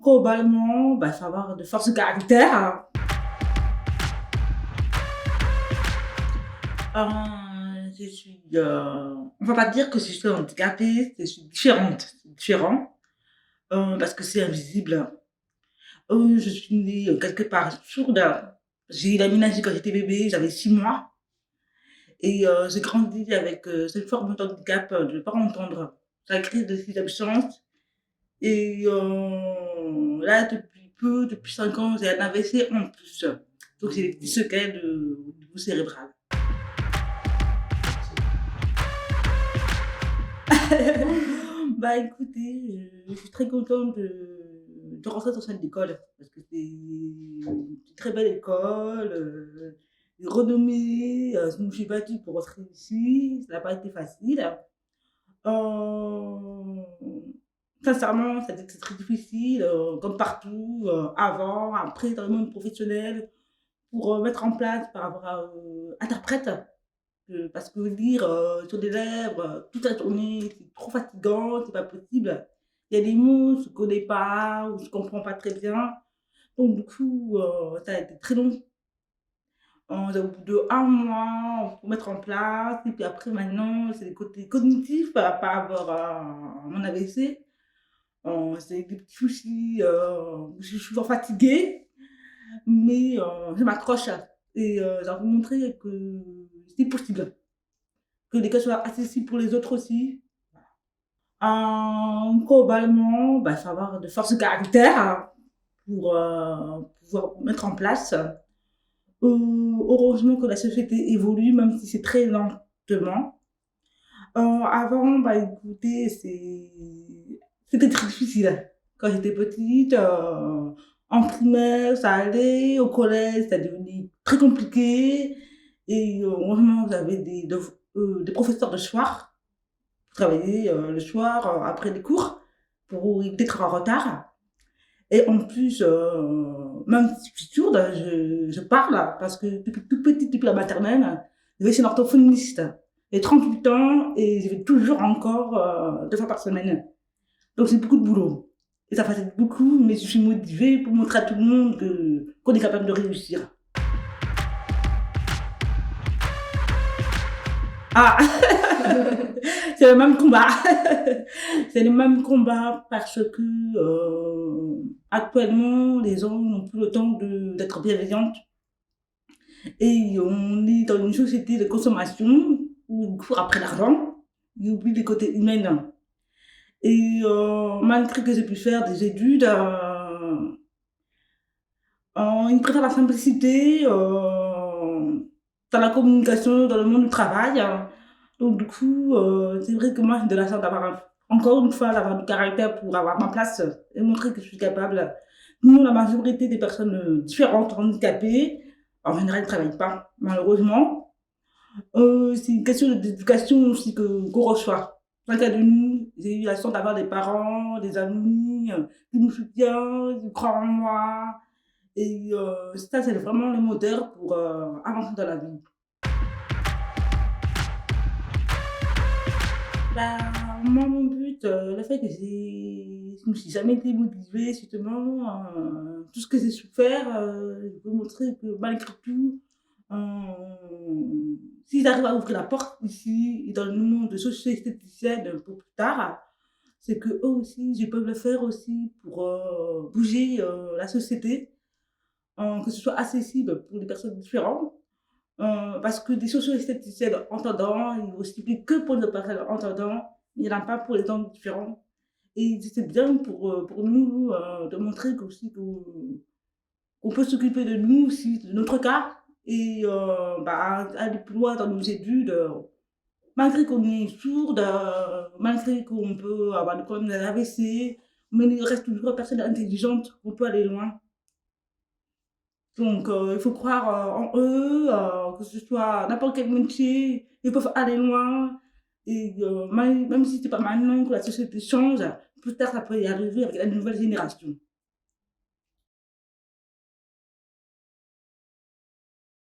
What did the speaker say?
Globalement, il faut avoir de force de caractère. On va pas dire que je suis handicapée, je suis différente. C'est différent, parce que c'est invisible. Je suis née, quelque part sourde. J'ai eu la méningite quand j'étais bébé, j'avais 6 mois et j'ai grandi avec, cette forme d'handicap, de ne pas entendre. Ça a créé des absences et là, depuis 5 ans, j'ai un AVC en plus. Donc j'ai des petits séquelles, au niveau cérébral. Écoutez, je suis très contente de rentrer dans cette école parce que c'est une très belle école, renommée. Je me suis battue pour rentrer ici, ça n'a pas été facile. Heu, Sincèrement, ça a été très difficile, comme partout, avant, après, dans le monde professionnel, pour, mettre en place par rapport à, interprète. Parce que lire, sur des lèvres, toute la journée, c'est trop fatigant, c'est pas possible. Il y a des mots, je connais pas ou je comprends pas très bien. Donc du coup, ça a été très long. Au bout de 1 mois pour mettre en place et puis après maintenant, c'est le côté cognitif par rapport à mon AVC. C'est des petits soucis, je suis souvent fatiguée, mais je m'accroche et j'ai envie de montrer que c'est possible. Que l'école soit accessible pour les autres aussi. Globalement, il faut avoir de force de caractère pour, pouvoir mettre en place. Heureusement que la société évolue, même si c'est très lentement. Avant, écoutez, c'était très difficile. Quand j'étais petite, en primaire, ça allait, au collège, ça devenait très compliqué et heureusement, j'avais des professeurs de soir travailler, le soir, après les cours pour éviter d'être en retard et en plus, même si je suis sourde, je parle parce que depuis toute petite, depuis la maternelle, je vais chez l'orthophoniste. J'ai 38 ans et je vais toujours encore, 2 fois par semaine. Donc c'est beaucoup de boulot et ça fatigue beaucoup, mais je suis motivée pour montrer à tout le monde qu'on est capable de réussir. Ah! C'est le même combat. C'est le même combat parce que actuellement, les gens n'ont plus le temps d'être bienveillantes et on est dans une société de consommation où ils courent après l'argent, ils oublient les côtés humains. Et malgré que j'ai pu faire des études, ils préfèrent la simplicité dans la communication, dans le monde du travail. Donc du coup, c'est vrai que moi j'ai de la chance d'avoir encore une fois d'avoir du caractère pour avoir ma place et montrer que je suis capable. Nous, la majorité des personnes différentes, handicapées, en général, ne travaillent pas, malheureusement. C'est une question d'éducation aussi qu'on reçoit. Dans le cas de nous, j'ai eu la chance d'avoir des parents, des amis qui nous soutiennent, qui croient en moi. Et ça, c'est vraiment le moteur pour avancer dans la vie. Bah, moi, mon but, le fait que je me suis jamais démotivée, justement, tout ce que j'ai su faire, je veux montrer que malgré tout, si j'arrive à ouvrir la porte ici et dans le monde de socio-esthéticienne pour plus tard, c'est qu'eux aussi, ils peuvent le faire aussi pour bouger la société, que ce soit accessible pour les personnes différentes. Parce que des socio-esthéticiennes entendants, ils vont s'occuper que pour les personnes entendants, il n'y en a pas pour les gens différents. Et c'est bien pour nous de montrer qu'on peut s'occuper de nous aussi, de notre cas, et aller plus loin dans nos études, malgré qu'on est sourde, malgré qu'on peut avoir des problèmes d'AVC, mais il reste toujours une personne intelligente, on peut aller loin. Donc, il faut croire en eux, que ce soit n'importe quel métier, ils peuvent aller loin. Et même si c'est pas maintenant que la société change, plus tard ça peut y arriver avec la nouvelle génération.